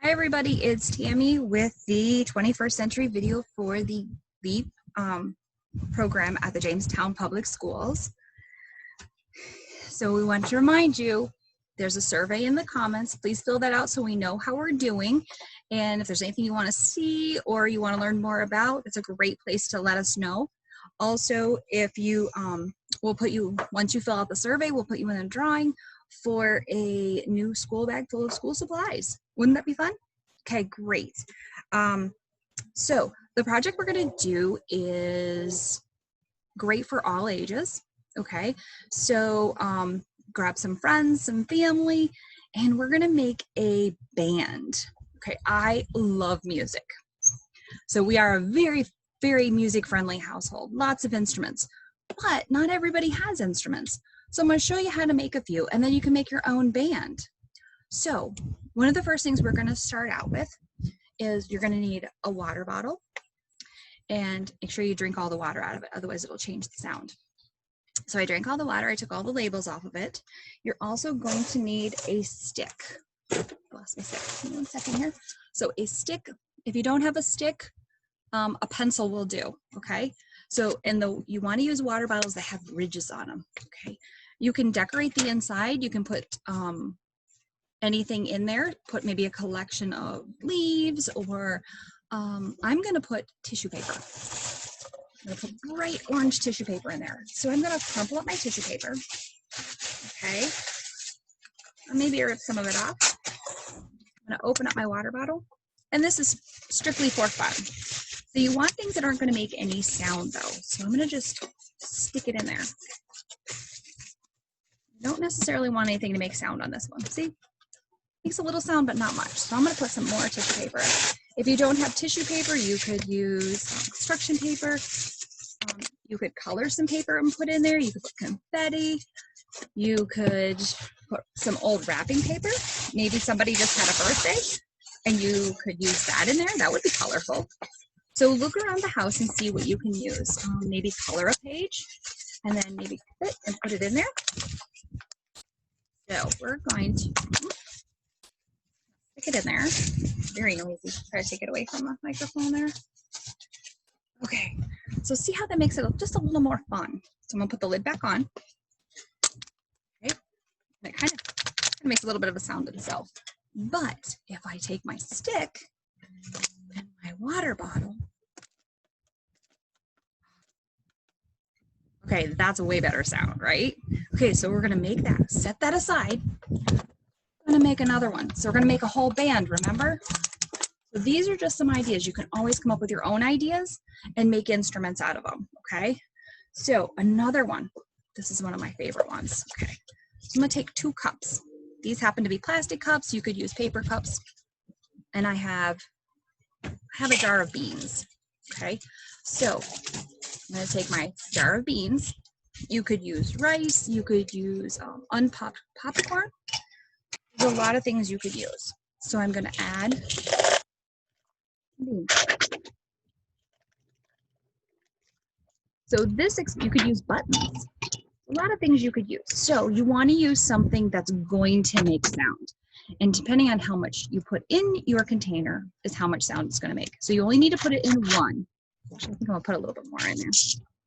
Hi everybody, it's Tammy with the 21st Century Video for the LEAP program at the Jamestown Public Schools. So we want to remind you, there's a survey in the comments. Please fill that out so we know how we're doing. And if there's anything you want to see or you want to learn more about, it's a great place to let us know. Also, if you, we'll put you, once you fill out the survey, we'll put you in a drawing for a new school bag full of school supplies. Wouldn't that be fun? Okay, great. So the project we're going to do is great for all ages. Okay, so grab some friends, some family, and we're going to make a band. Okay, I love music. So we are a very, very music-friendly household, lots of instruments, but not everybody has instruments. So I'm going to show you how to make a few, and then you can make your own band. So one of the first things we're going to start out with is you're going to need a water bottle, and make sure you drink all the water out of it, otherwise it'll change the sound. So I drank all the water, I took all the labels off of it. You're also going to need a stick. Lost my stick, give me 1 second here. So a stick, if you don't have a stick, a pencil will do, okay? So, and you want to use water bottles that have ridges on them, okay? You can decorate the inside, you can put anything in there, put maybe a collection of leaves, or I'm gonna put tissue paper. I'm gonna put bright orange tissue paper in there. So I'm gonna crumple up my tissue paper, okay? Or maybe rip some of it off. I'm gonna open up my water bottle. And this is strictly for fun. So you want things that aren't gonna make any sound though. So I'm gonna just stick it in there. Don't necessarily want anything to make sound on this one. See? Makes a little sound, but not much. So I'm going to put some more tissue paper in. If you don't have tissue paper, you could use construction paper. You could color some paper and put in there. You could put confetti. You could put some old wrapping paper. Maybe somebody just had a birthday and you could use that in there. That would be colorful. So look around the house and see what you can use. Maybe color a page and then maybe cut it and put it in there. So we're going to stick it in there. Very noisy. Try to take it away from the microphone there. Okay, so see how that makes it just a little more fun. So I'm gonna put the lid back on. Okay, and it kind of makes a little bit of a sound itself. But if I take my stick and my water bottle, okay, that's a way better sound, right? Okay, so we're gonna make that, set that aside. I'm gonna make another one. So we're gonna make a whole band, remember? So these are just some ideas. You can always come up with your own ideas and make instruments out of them, okay? So another one, this is one of my favorite ones, okay? So I'm gonna take 2 cups. These happen to be plastic cups. You could use paper cups. And I have a jar of beans, okay? So I'm gonna take my jar of beans. You could use rice, you could use unpopped popcorn. There's a lot of things you could use. So I'm gonna add beans. So this, you could use buttons. A lot of things you could use. So you want to use something that's going to make sound. And depending on how much you put in your container is how much sound it's going to make. So you only need to put it in one. Actually, I think I'm going to put a little bit more in there.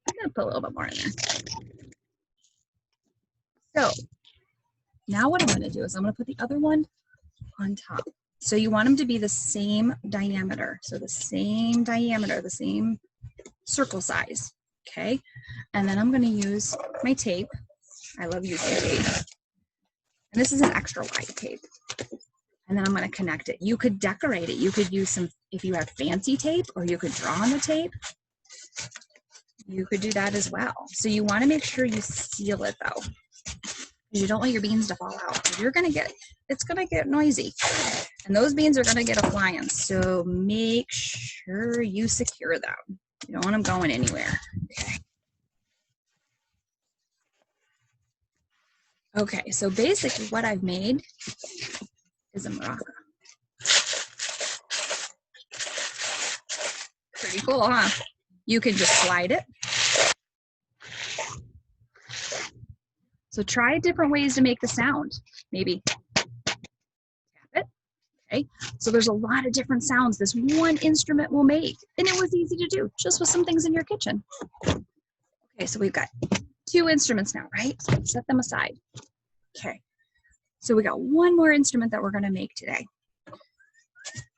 I'm going to put a little bit more in there. So now what I'm going to do is I'm going to put the other one on top. So you want them to be the same diameter. So the same diameter, the same circle size. Okay, and then I'm going to use my tape. I love using tape. And this is an extra wide tape. And then I'm going to connect it. You could decorate it. You could use some, if you have fancy tape, or you could draw on the tape. You could do that as well. So you want to make sure you seal it though, because you don't want your beans to fall out. You're going to get, it's going to get noisy. And those beans are going to get a flying. So make sure you secure them. You don't want them going anywhere. Okay, so basically what I've made is a maraca. Pretty cool, huh? You can just slide it. So try different ways to make the sound. Maybe tap it. Okay, so there's a lot of different sounds this one instrument will make, and it was easy to do just with some things in your kitchen. Okay, so we've got 2 instruments now, right? So set them aside. Okay, so we got one more instrument that we're going to make today.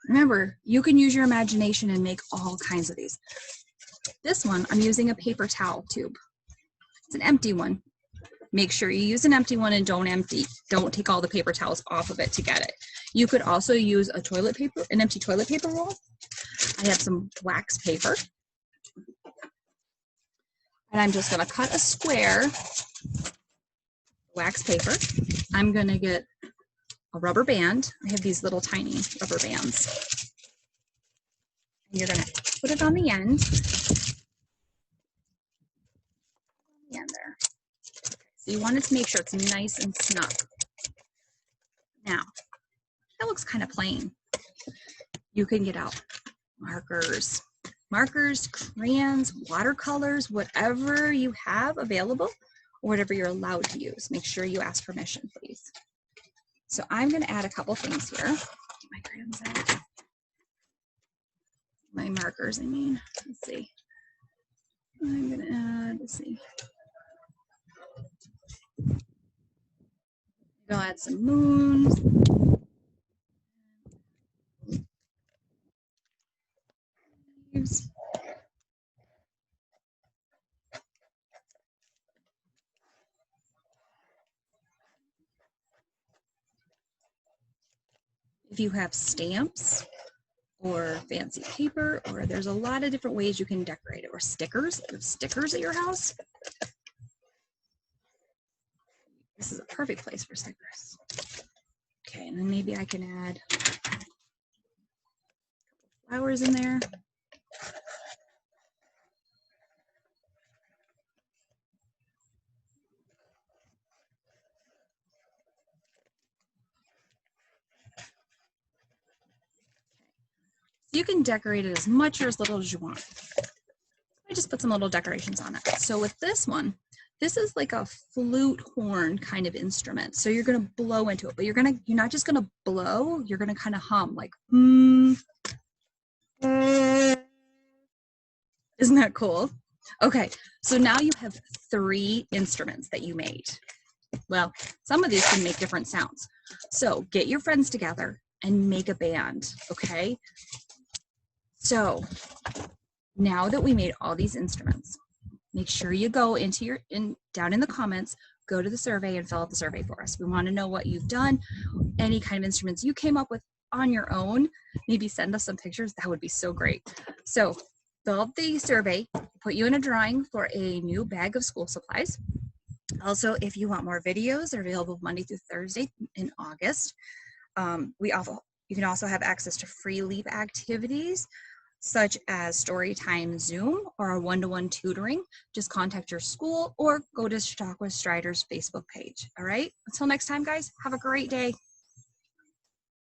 Remember, you can use your imagination and make all kinds of these. This one, I'm using a paper towel tube. It's an empty one. Make sure you use an empty one and don't take all the paper towels off of it to get it. You could also use an empty toilet paper roll. I have some wax paper. And I'm just gonna cut a square wax paper. I'm gonna get a rubber band. I have these little tiny rubber bands. And you're gonna put it on the end. There. So you want it to make sure it's nice and snug. Now, that looks kind of plain. You can get out markers, crayons, watercolors, whatever you have available, or whatever you're allowed to use. Make sure you ask permission, please. So I'm going to add a couple things here. Get my crayons out. My markers, I mean. Let's see. I'm going to add, let's see. I'll add some moons. If you have stamps or fancy paper, or there's a lot of different ways you can decorate it, or stickers, if you have stickers at your house. This is a perfect place for stickers. Okay, and then maybe I can add a couple flowers in there. You can decorate it as much or as little as you want. I just put some little decorations on it. So with this one, this is like a flute horn kind of instrument. So you're gonna blow into it, but you're not just gonna blow, you're gonna kind of hum like, Isn't that cool? Okay, so now you have 3 instruments that you made. Well, some of these can make different sounds. So get your friends together and make a band, okay? So now that we made all these instruments, make sure you go into down in the comments, go to the survey and fill out the survey for us. We want to know what you've done, any kind of instruments you came up with on your own. Maybe send us some pictures. That would be so great. So fill out the survey, put you in a drawing for a new bag of school supplies. Also, if you want more videos, they're available Monday through Thursday in August. You can also have access to free LEAP activities, such as Storytime Zoom or a one-to-one tutoring. Just contact your school or go to Talk with Strider's Facebook page. All right, until next time, guys, have a great day.